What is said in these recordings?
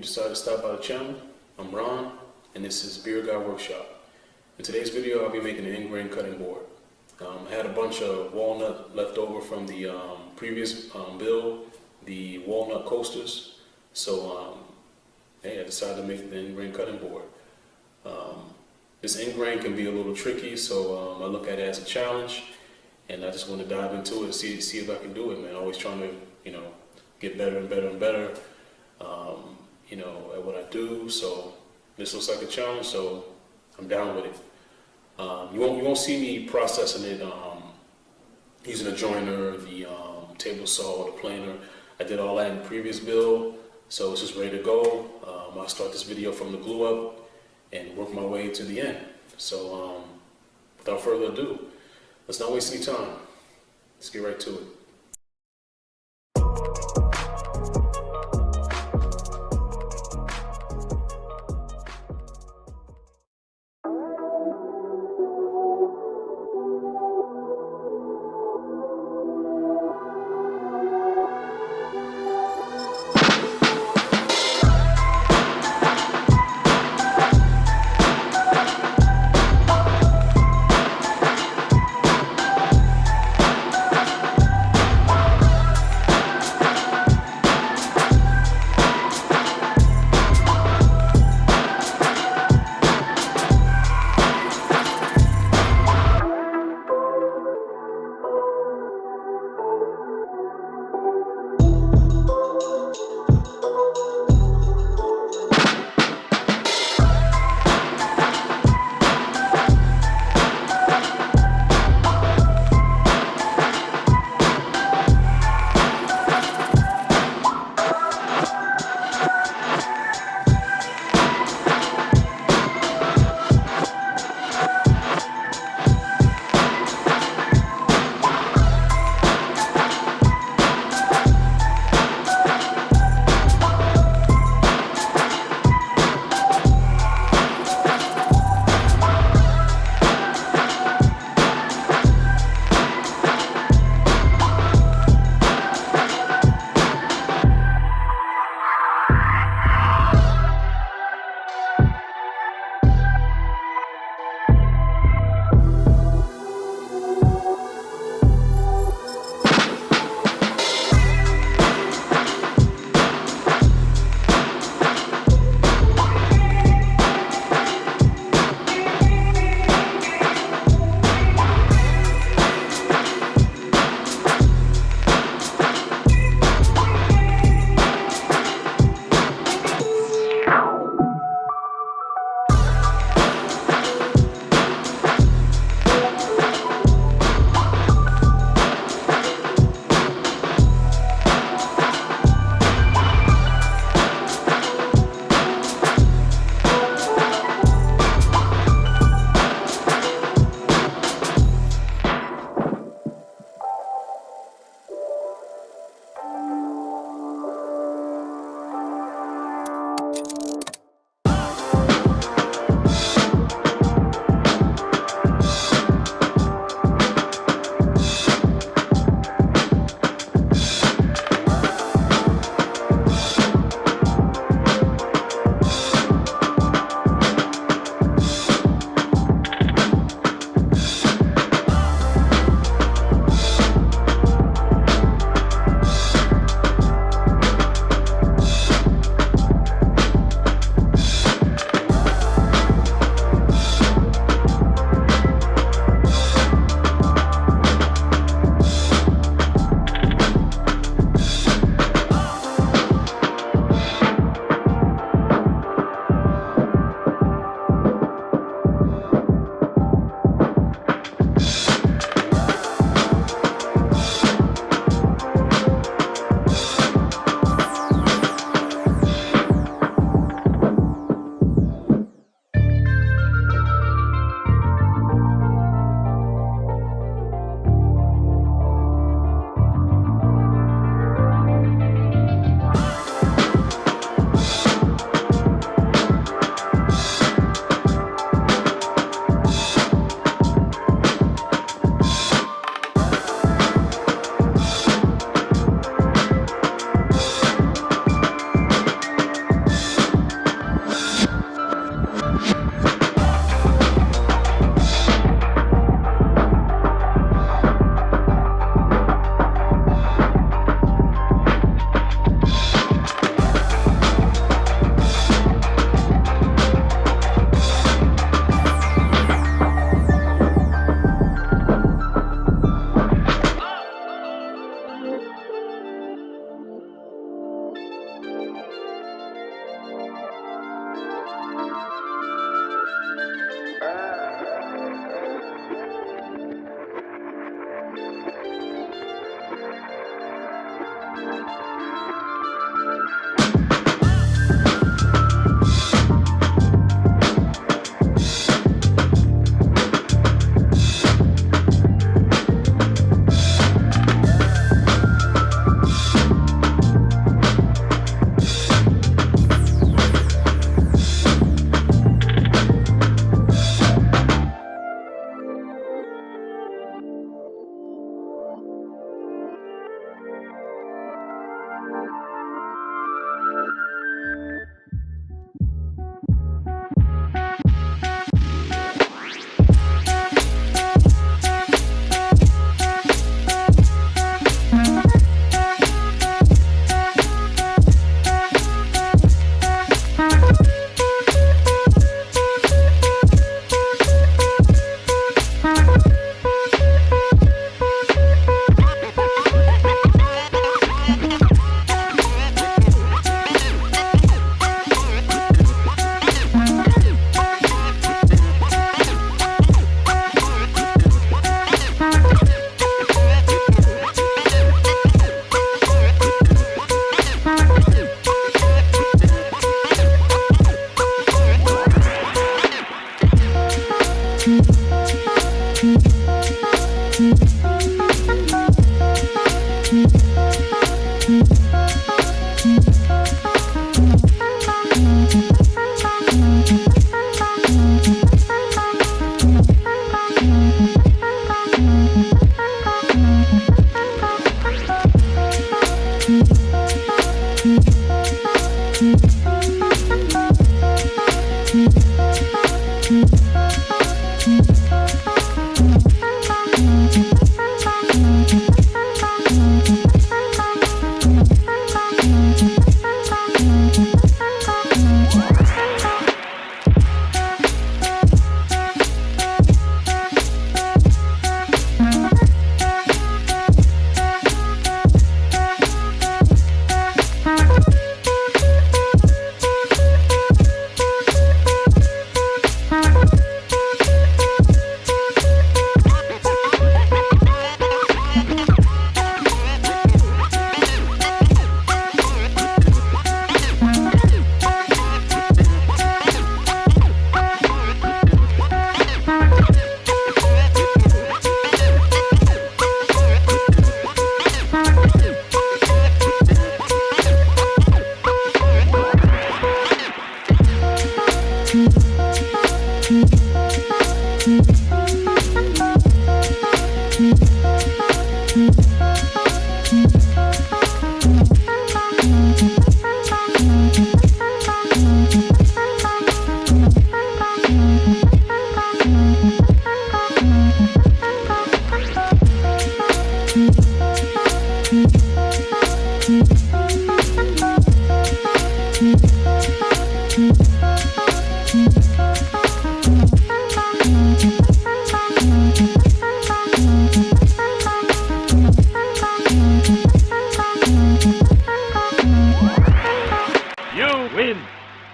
you decided to stop by the channel. I'm Ron, and this is Beard Guy Workshop. In today's video, I'll be making an end grain cutting board. I had a bunch of walnut left over from the previous build, the walnut coasters. So, hey, I decided to make the end grain cutting board. This end grain can be a little tricky, so I look at it as a challenge, and I just want to dive into it and see if I can do it, man. Always trying to, get better and better and better, at what I do. So this looks like a challenge, so I'm down with it. You won't see me processing it using a joiner, the table saw, or the planer. I did all that in the previous build, so it's just ready to go. I'll start this video from the glue up and work my way to the end. So without further ado, let's not waste any time. Let's get right to it.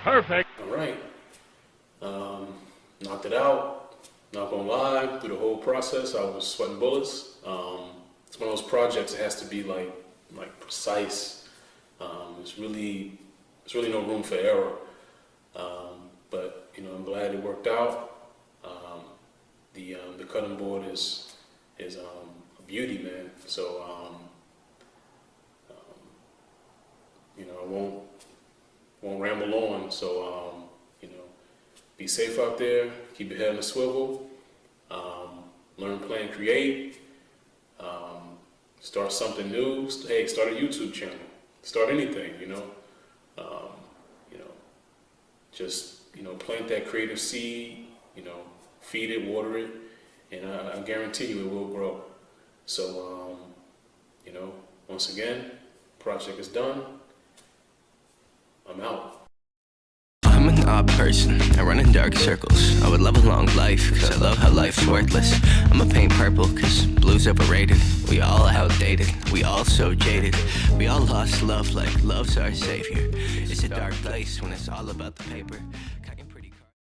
Perfect. All right. Knocked it out. Not gonna lie, through the whole process, I was sweating bullets. It's one of those projects that has to be like precise. There's really no room for error. But you know, I'm glad it worked out. The cutting board is a beauty, man. So you know, I won't ramble on. So you know, be safe out there. Keep your head on a swivel. Learn, plan, create. Start something new. Hey, start a YouTube channel. Start anything. You know, just plant that creative seed. You know, feed it, water it, and I guarantee you it will grow. So you know, once again, project is done. I'm out. I'm an odd person, I run in dark circles. I would love a long life, cause I love how life's worthless. I'ma paint purple, cause blue's overrated. We all outdated, we all so jaded. We all lost love like love's our savior. It's a dark place when it's all about the paper.